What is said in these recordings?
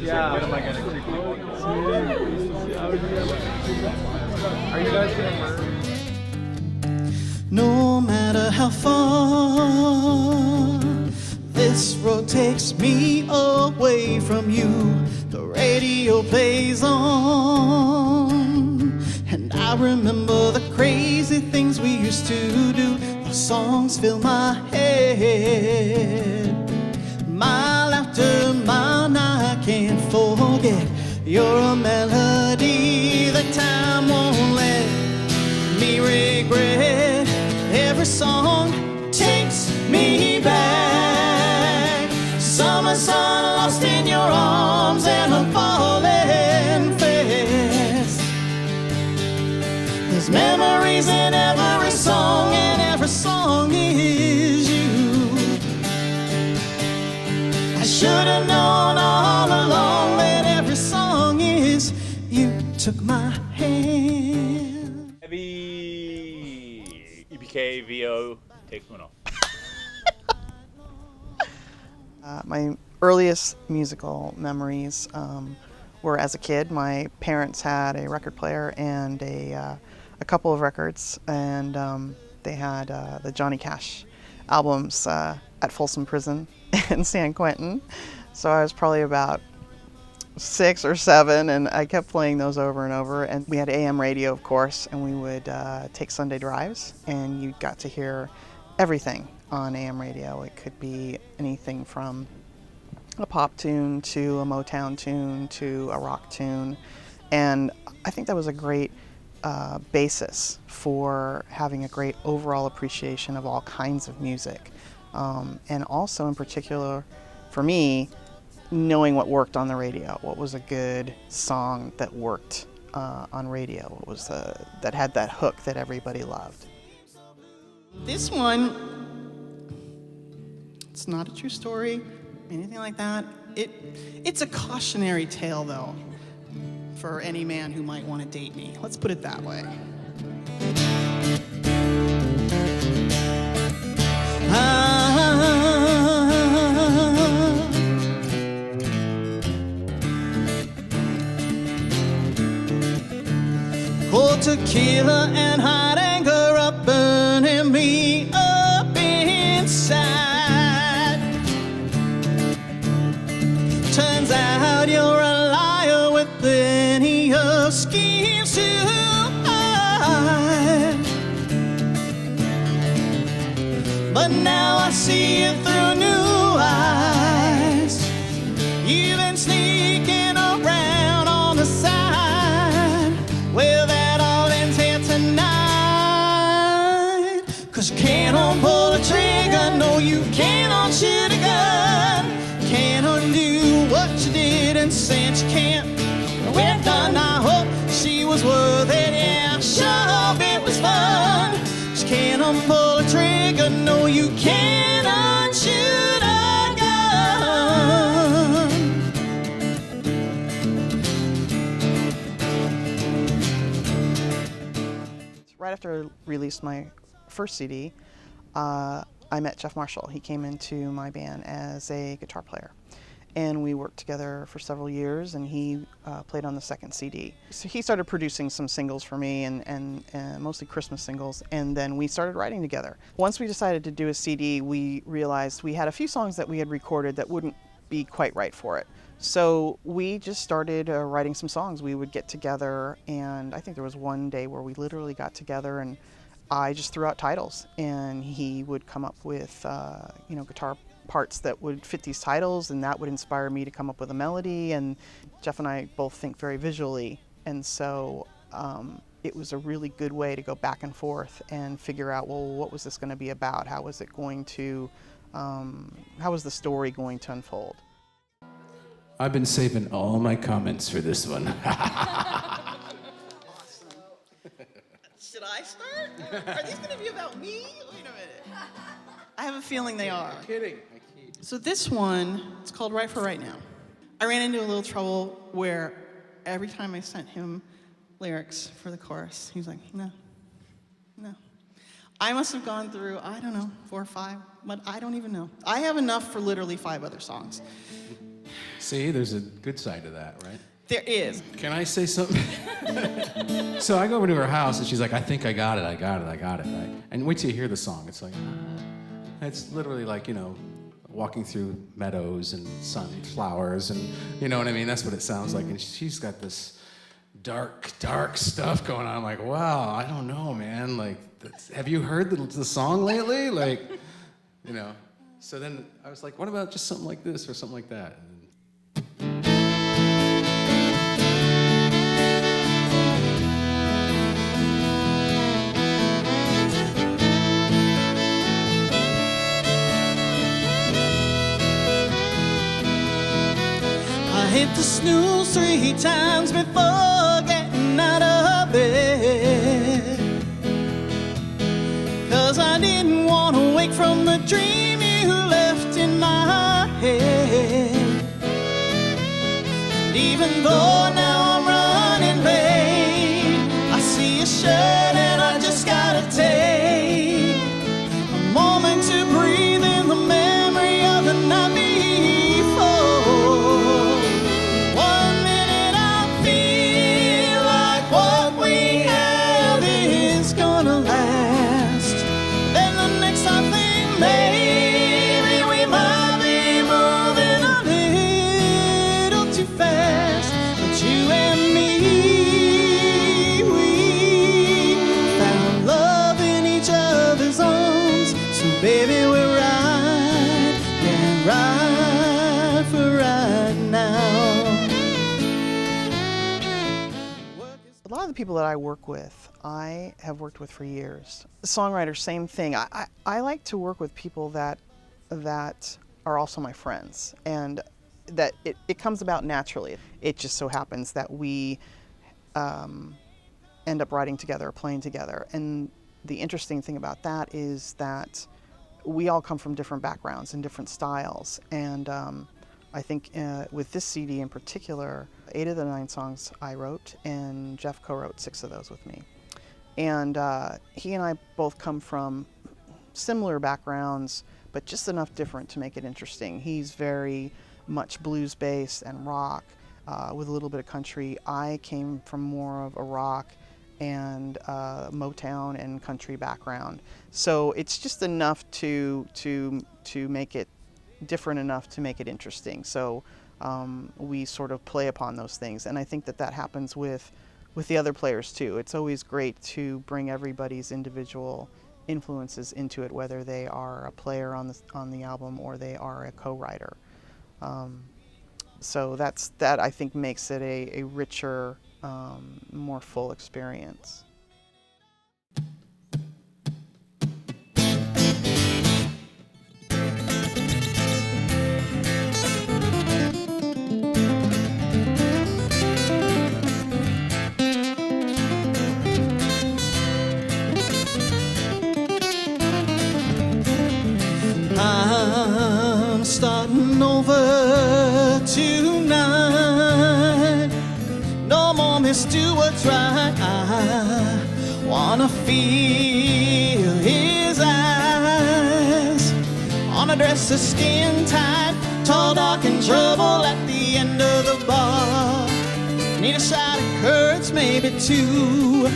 Yeah. What am I gonna creep? Are you guys gonna murder? No matter how far this road takes me away from you, the radio plays on, and I remember the crazy things we used to do. The songs fill my head, mile after mile, I can't forget. You're a melody that time won't let me regret. Every song takes me back. Summer sun lost in your arms, and I'm falling fast. There's memories in every song, and every song is you. I should have known all along that every song is you. Took my hand. Heavy EPK VO take uno. My earliest musical memories were as a kid. My parents had a record player and a couple of records, and they had the Johnny Cash albums at Folsom Prison in San Quentin. So I was probably about 6 or 7, and I kept playing those over and over. And we had AM radio, of course, and we would take Sunday drives, and you got to hear everything on AM radio. It could be anything from a pop tune to a Motown tune to a rock tune, and I think that was a great basis for having a great overall appreciation of all kinds of music, and also in particular for me, knowing what worked on the radio, what was a good song that worked on radio, what was that had that hook that everybody loved. This one, it's not a true story, anything like that. It's a cautionary tale, though, for any man who might want to date me. Let's put it that way. Cold tequila and hot anger up burning me up inside. Turns out you're a liar with plenty of schemes to hide. But now I see it through new eyes. You've been sneaking around on the side. Well, that all ends here tonight. 'Cause you can't pull a trigger, no, you cannot shoot a gun. Can't undo what you did, and since you can't, we're done. I hope she was worth it, yeah, sure hope it was fun. Just can't pull a trigger, no, you can't unshoot a gun. Right after I released my first CD, I met Jeff Marshall. He came into my band as a guitar player, and we worked together for several years, and he played on the second CD. So he started producing some singles for me, and mostly Christmas singles, and then we started writing together. Once we decided to do a CD, we realized we had a few songs that we had recorded that wouldn't be quite right for it. So we just started writing some songs. We would get together, and I think there was one day where we literally got together and I just threw out titles, and he would come up with guitar parts that would fit these titles, and that would inspire me to come up with a melody. And Jeff and I both think very visually, and so it was a really good way to go back and forth and figure out, well, what was this going to be about? How was it going to, how was the story going to unfold? I've been saving all my comments for this one. Should I start? Are these going to be about me? Wait a minute. I have a feeling they are. I'm kidding. So this one, it's called Right for Right Now. I ran into a little trouble where every time I sent him lyrics for the chorus, he was like, no. I must have gone through, I don't know, 4 or 5, but I don't even know. I have enough for literally 5 other songs. See, there's a good side to that, right? There is. Can I say something? So I go over to her house and she's like, I think I got it, right? And wait till you hear the song. It's like, it's literally like, walking through meadows and sunflowers and, you know what I mean? That's what it sounds like. And she's got this dark stuff going on. I'm like, wow, I don't know, man. Like, have you heard the song lately? Like, So then I was like, what about just something like this or something like that? I hit the snooze 3 times before getting out of bed, 'cause I didn't want to wake from the dream you left in my head. And even though now I'm running late, I see a shirt and I just gotta take a moment to breathe in the memory of the night before. One minute I feel like what we have is gonna last. Then the next I think maybe we might be moving a little too fast. But you and me, we found love in each other's arms. So baby, we're right, yeah, right for right now. A lot of the people that I work with, I have worked with for years. Songwriters, same thing. I like to work with people that are also my friends, and that it comes about naturally. It just so happens that we end up writing together, playing together. And the interesting thing about that is that we all come from different backgrounds and different styles. And I think with this CD in particular, 8 of the 9 songs I wrote, and Jeff co-wrote 6 of those with me. And he and I both come from similar backgrounds, but just enough different to make it interesting. He's very much blues-based and rock with a little bit of country. I came from more of a rock and Motown and country background. So it's just enough to make it different enough to make it interesting. So we sort of play upon those things, and I think that happens with the other players too. It's always great to bring everybody's individual influences into it, whether they are a player on the album or they are a co-writer. So that I think makes it a richer, more full experience. I'm starting over tonight. No more misdo what's right. I wanna feel his eyes. Wanna dress a skin tight, tall, dark, and trouble at the end of the bar. Need a shot of courage, maybe 2.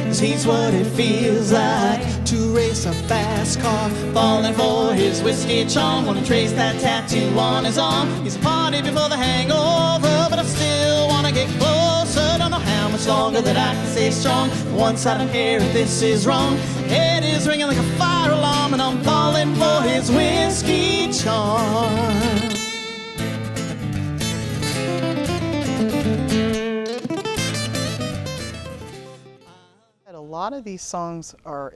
'Cause he's what it feels like to race a fast car, falling for his whiskey charm. Wanna trace that tattoo on his arm. He's a party before the hangover, but I still wanna get closer. Don't know how much longer that I can stay strong. Once I don't care if this is wrong. Head is ringing like a fire alarm, and I'm falling for his whiskey charm. A lot of these songs are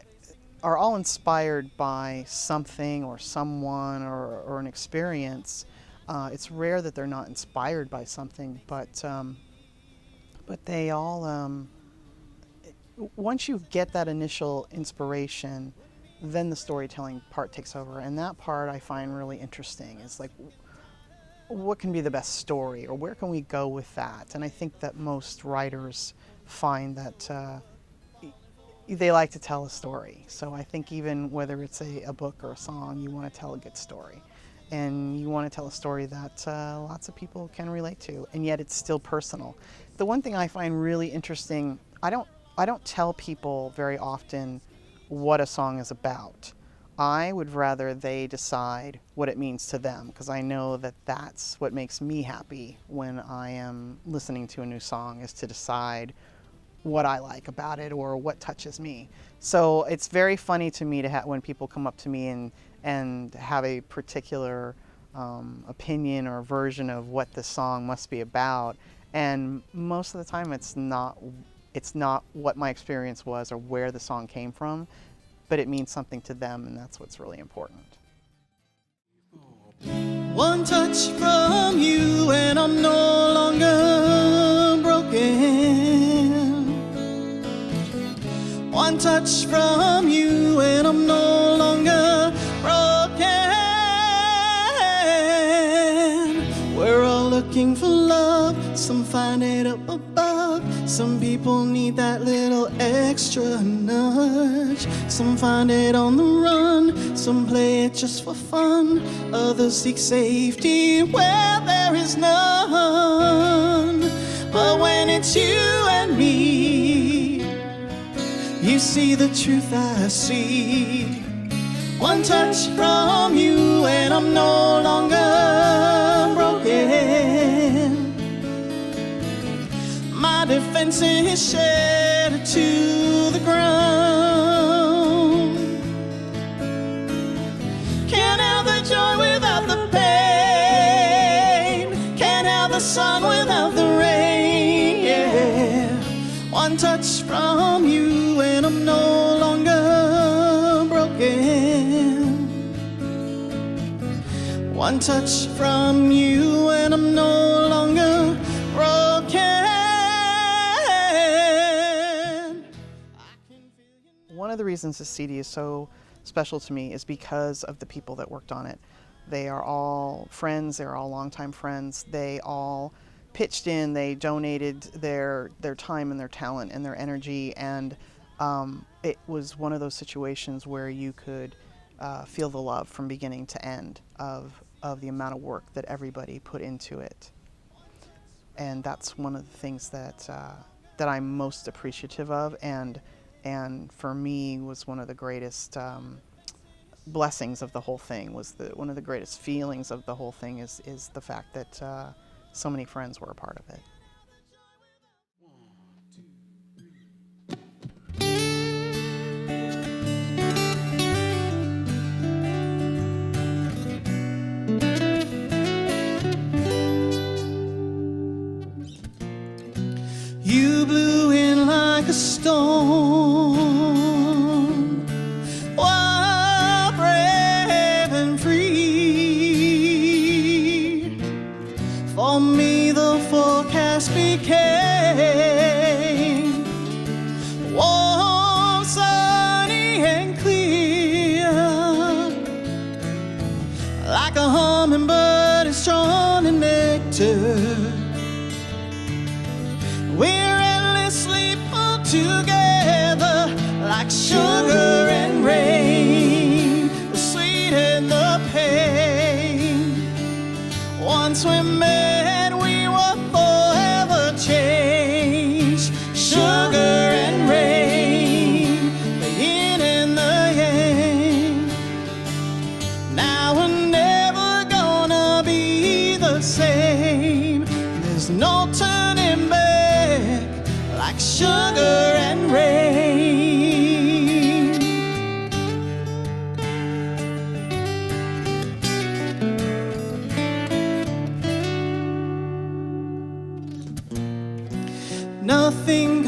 all inspired by something or someone or an experience. It's rare that they're not inspired by something, but they all, once you get that initial inspiration, then the storytelling part takes over, and that part I find really interesting. It's like, what can be the best story, or where can we go with that? And I think that most writers find that they like to tell a story. So I think even whether it's a book or a song, you want to tell a good story. And you want to tell a story that lots of people can relate to, and yet it's still personal. The one thing I find really interesting, I don't tell people very often what a song is about. I would rather they decide what it means to them, because I know that that's what makes me happy when I am listening to a new song, is to decide what I like about it or what touches me. So it's very funny to me to when people come up to me and have a particular opinion or version of what the song must be about. And most of the time it's not what my experience was or where the song came from, but it means something to them, and that's what's really important. One touch from you and I'm no longer broken. One touch from you and I'm no longer broken. We're all looking for love, some find it up above. Some people need that little extra nudge. Some find it on the run, some play it just for fun. Others seek safety where there is none. But when it's you and me, you see the truth I see. One touch from you and I'm no longer broken. My defense is shattered to the ground. Can't have the joy without the pain. Can't have the sun without the rain. Yeah. One touch from you and I'm no longer broken. One touch from you and I'm no longer broken. One of the reasons this CD is so special to me is because of the people that worked on it. They are all friends, they're all longtime friends. They all pitched in, they donated their time and their talent and their energy, and it was one of those situations where you could feel the love from beginning to end of the amount of work that everybody put into it. And that's one of the things that I'm most appreciative of, and for me was one of the greatest blessings of the whole thing. One of the greatest feelings of the whole thing is the fact that so many friends were a part of it. You blew in like a storm, wild, brave and free. For me the forecast became warm, sunny and clear. Like a hummingbird is drawn in nectar, we're endlessly pulled together like sugar and rain, the sweet and the pain. Once we met, we were forever changed. Sugar and rain, the yin and the yang. Now we're never gonna be the same. There's no turning back, like sugar and rain. Nothing